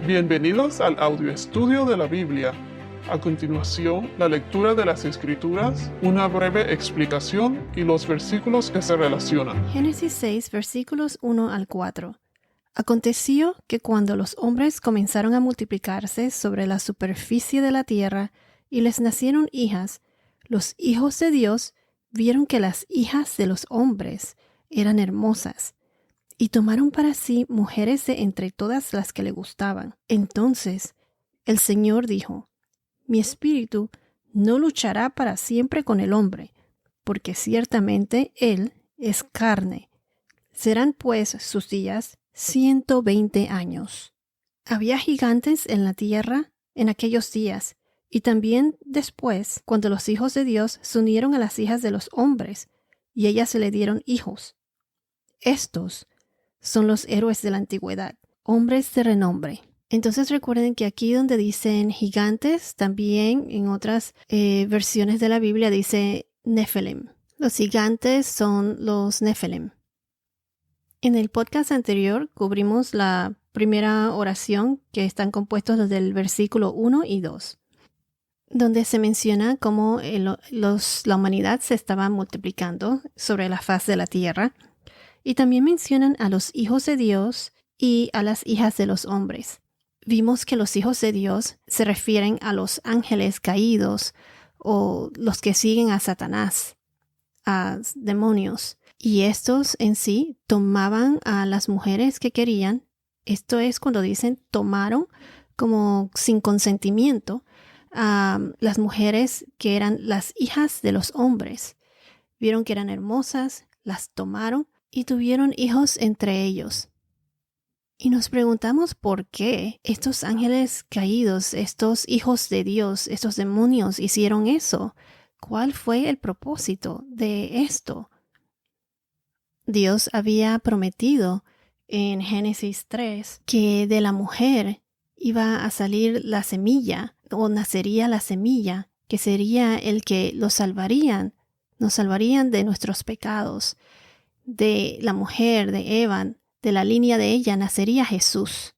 Bienvenidos al audio estudio de la Biblia. A continuación, la lectura de las Escrituras, una breve explicación y los versículos que se relacionan. Génesis 6, versículos 1 al 4. Aconteció que cuando los hombres comenzaron a multiplicarse sobre la superficie de la tierra y les nacieron hijas, los hijos de Dios vieron que las hijas de los hombres eran hermosas y tomaron para sí mujeres de entre todas las que le gustaban. Entonces el Señor dijo: Mi espíritu no luchará para siempre con el hombre, porque ciertamente él es carne. Serán pues sus días 120 años. Había gigantes en la tierra en aquellos días, y también después, cuando los hijos de Dios se unieron a las hijas de los hombres, y ellas se le dieron hijos. Estos son los héroes de la antigüedad, hombres de renombre. Entonces recuerden que aquí donde dicen gigantes, también en otras versiones de la Biblia dice Nephilim. Los gigantes son los Nephilim. En el podcast anterior cubrimos la primera oración, que están compuestos desde el versículo 1 y 2, donde se menciona cómo la humanidad se estaba multiplicando sobre la faz de la tierra. Y también mencionan a los hijos de Dios y a las hijas de los hombres. Vimos que los hijos de Dios se refieren a los ángeles caídos o los que siguen a Satanás, a demonios. Y estos en sí tomaban a las mujeres que querían. Esto es cuando dicen tomaron como sin consentimiento a las mujeres que eran las hijas de los hombres. Vieron que eran hermosas, las tomaron y tuvieron hijos entre ellos. Y nos preguntamos por qué estos ángeles caídos, estos hijos de Dios, estos demonios hicieron eso. ¿Cuál fue el propósito de esto? Dios había prometido en Génesis 3 que de la mujer iba a salir la semilla, o nacería la semilla, que sería el que nos salvarían de nuestros pecados. De la mujer, de Eva, de la línea de ella, nacería Jesús.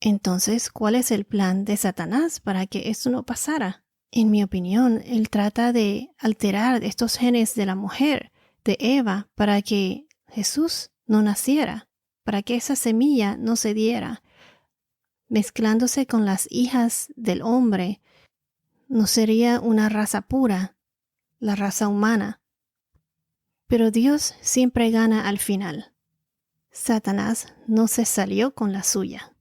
Entonces, ¿cuál es el plan de Satanás para que esto no pasara? En mi opinión, él trata de alterar estos genes de la mujer, de Eva, para que Jesús no naciera, para que esa semilla no se diera. Mezclándose con las hijas del hombre, no sería una raza pura, la raza humana. Pero Dios siempre gana al final. Satanás no se salió con la suya.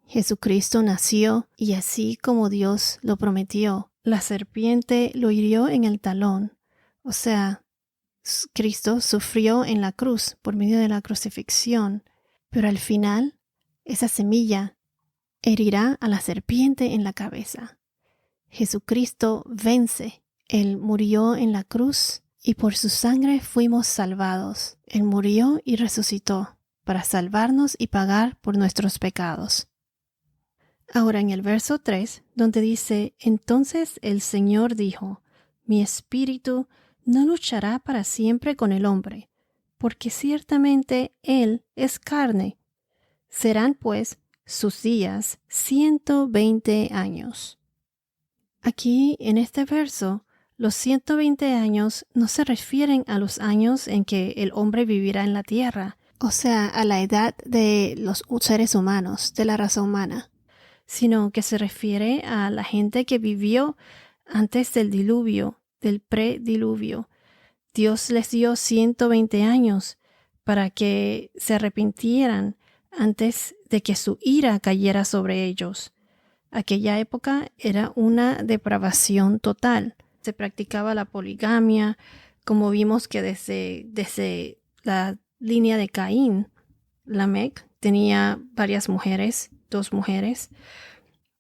Jesucristo nació y así como Dios lo prometió, la serpiente lo hirió en el talón. O sea, Cristo sufrió en la cruz por medio de la crucifixión, pero al final esa semilla herirá a la serpiente en la cabeza. Jesucristo vence. Él murió en la cruz y por su sangre fuimos salvados. Él murió y resucitó para salvarnos y pagar por nuestros pecados. Ahora en el verso 3, donde dice: Entonces el Señor dijo: Mi espíritu no luchará para siempre con el hombre, porque ciertamente él es carne. Serán pues sus días 120 años. Aquí en este verso, los 120 años no se refieren a los años en que el hombre vivirá en la tierra, o sea, a la edad de los seres humanos, de la raza humana, sino que se refiere a la gente que vivió antes del diluvio, del prediluvio. Dios les dio 120 años para que se arrepintieran antes de que su ira cayera sobre ellos. Aquella época era una depravación total. Se practicaba la poligamia, como vimos que desde la línea de Caín, Lamec tenía varias mujeres, 2 mujeres.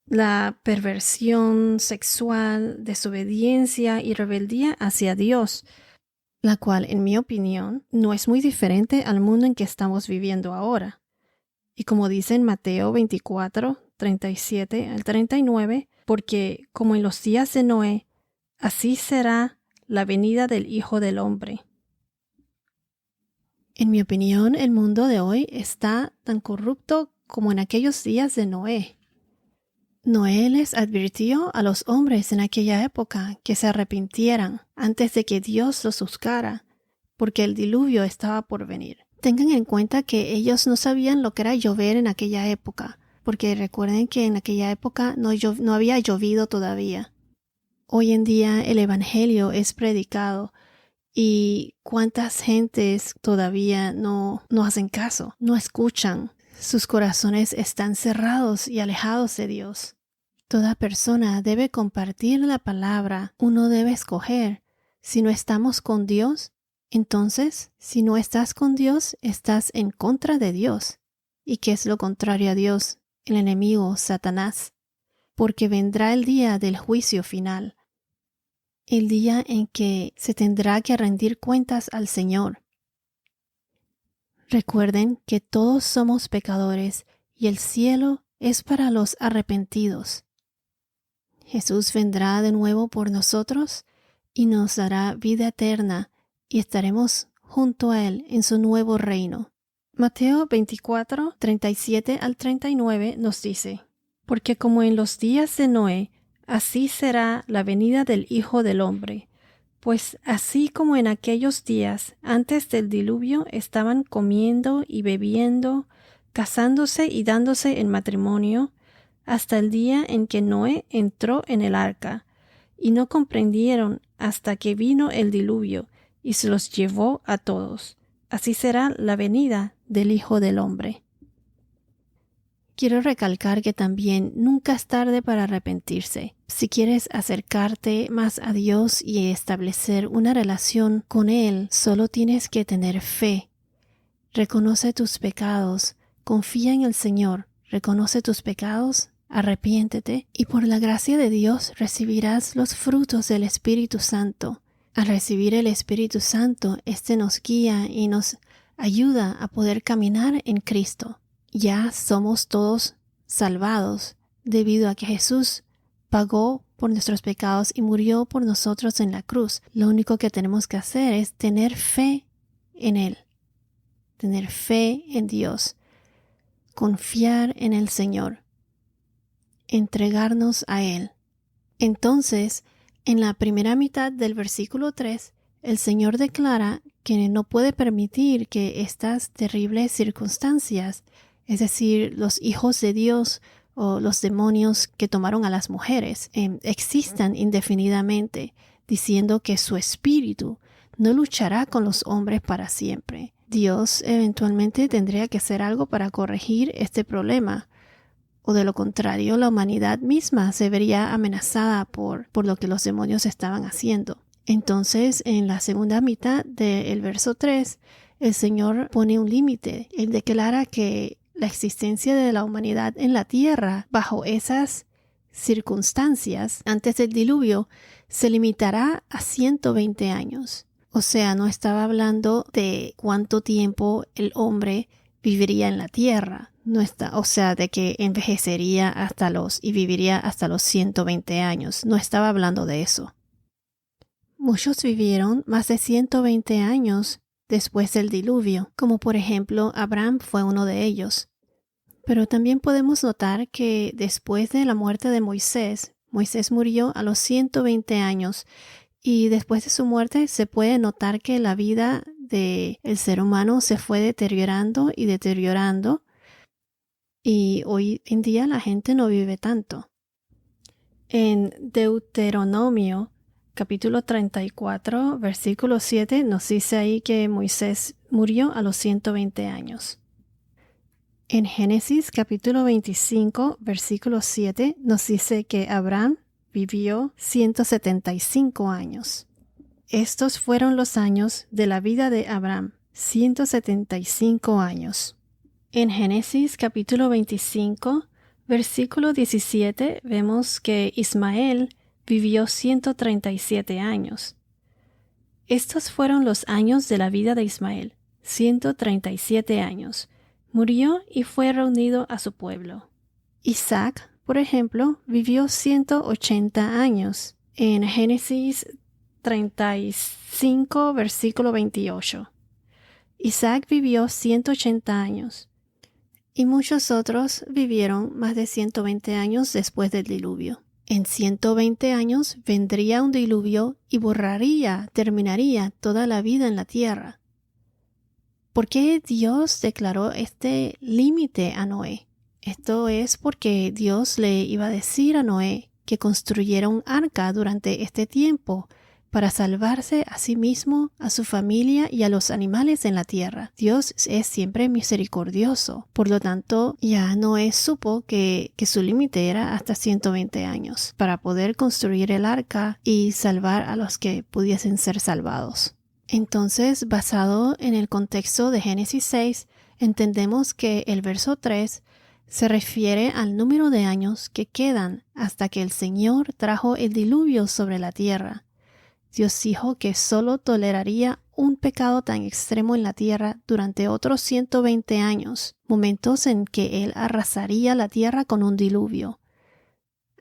La perversión sexual, desobediencia y rebeldía hacia Dios, la cual, en mi opinión, no es muy diferente al mundo en que estamos viviendo ahora. Y como dice en Mateo 24, 37 al 39, porque como en los días de Noé, así será la venida del Hijo del Hombre. En mi opinión, el mundo de hoy está tan corrupto como en aquellos días de Noé. Noé les advirtió a los hombres en aquella época que se arrepintieran antes de que Dios los juzgara, porque el diluvio estaba por venir. Tengan en cuenta que ellos no sabían lo que era llover en aquella época, porque recuerden que en aquella época no había llovido todavía. Hoy en día el Evangelio es predicado y cuántas gentes todavía no hacen caso, no escuchan. Sus corazones están cerrados y alejados de Dios. Toda persona debe compartir la palabra. Uno debe escoger. Si no estamos con Dios, entonces, si no estás con Dios, estás en contra de Dios. ¿Y qué es lo contrario a Dios? El enemigo, Satanás. Porque vendrá el día del juicio final. El día en que se tendrá que rendir cuentas al Señor. Recuerden que todos somos pecadores y el cielo es para los arrepentidos. Jesús vendrá de nuevo por nosotros y nos dará vida eterna y estaremos junto a Él en su nuevo reino. Mateo 24, 37 al 39 nos dice: Porque como en los días de Noé, así será la venida del Hijo del Hombre. Pues así como en aquellos días antes del diluvio estaban comiendo y bebiendo, casándose y dándose en matrimonio, hasta el día en que Noé entró en el arca, y no comprendieron hasta que vino el diluvio y se los llevó a todos. Así será la venida del Hijo del Hombre. Quiero recalcar que también nunca es tarde para arrepentirse. Si quieres acercarte más a Dios y establecer una relación con Él, solo tienes que tener fe. Reconoce tus pecados, confía en el Señor, reconoce tus pecados, arrepiéntete y por la gracia de Dios recibirás los frutos del Espíritu Santo. Al recibir el Espíritu Santo, este nos guía y nos ayuda a poder caminar en Cristo. Ya somos todos salvados debido a que Jesús pagó por nuestros pecados y murió por nosotros en la cruz. Lo único que tenemos que hacer es tener fe en Él, tener fe en Dios, confiar en el Señor, entregarnos a Él. Entonces, en la primera mitad del versículo 3, el Señor declara que no puede permitir que estas terribles circunstancias, es decir, los hijos de Dios o los demonios que tomaron a las mujeres, existan indefinidamente, diciendo que su espíritu no luchará con los hombres para siempre. Dios eventualmente tendría que hacer algo para corregir este problema, o de lo contrario, la humanidad misma se vería amenazada por lo que los demonios estaban haciendo. Entonces, en la segunda mitad del verso 3, el Señor pone un límite. Él declara que la existencia de la humanidad en la tierra, bajo esas circunstancias, antes del diluvio, se limitará a 120 años. O sea, no estaba hablando de cuánto tiempo el hombre viviría en la tierra. O sea, de que envejecería y viviría hasta los 120 años. No estaba hablando de eso. Muchos vivieron más de 120 años después del diluvio, como por ejemplo Abraham fue uno de ellos. Pero también podemos notar que después de la muerte de Moisés murió a los 120 años y después de su muerte se puede notar que la vida del ser humano se fue deteriorando y hoy en día la gente no vive tanto. En Deuteronomio capítulo 34, versículo 7, nos dice ahí que Moisés murió a los 120 años. En Génesis capítulo 25, versículo 7, nos dice que Abraham vivió 175 años. Estos fueron los años de la vida de Abraham, 175 años. En Génesis capítulo 25, versículo 17, vemos que Ismael vivió 137 años. Estos fueron los años de la vida de Ismael, 137 años. Murió y fue reunido a su pueblo. Isaac, por ejemplo, vivió 180 años. En Génesis 35, versículo 28. Isaac vivió 180 años. y muchos otros vivieron más de 120 años después del diluvio. En 120 años vendría un diluvio y terminaría toda la vida en la tierra. ¿Por qué Dios declaró este límite a Noé? Esto es porque Dios le iba a decir a Noé que construyera un arca durante este tiempo para salvarse a sí mismo, a su familia y a los animales en la tierra. Dios es siempre misericordioso. Por lo tanto, ya Noé supo que su límite era hasta 120 años para poder construir el arca y salvar a los que pudiesen ser salvados. Entonces, basado en el contexto de Génesis 6, entendemos que el verso 3 se refiere al número de años que quedan hasta que el Señor trajo el diluvio sobre la tierra. Dios dijo que solo toleraría un pecado tan extremo en la tierra durante otros 120 años, momentos en que Él arrasaría la tierra con un diluvio.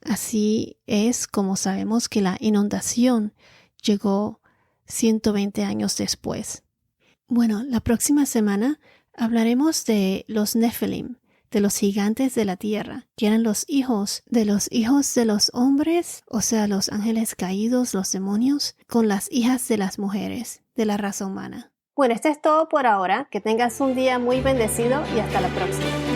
Así es como sabemos que la inundación llegó 120 años después. Bueno, la próxima semana hablaremos de los Nefilim, de los gigantes de la tierra, que eran los hijos de los hombres, o sea, los ángeles caídos, los demonios, con las hijas de las mujeres, de la raza humana. Bueno, esto es todo por ahora. Que tengas un día muy bendecido y hasta la próxima.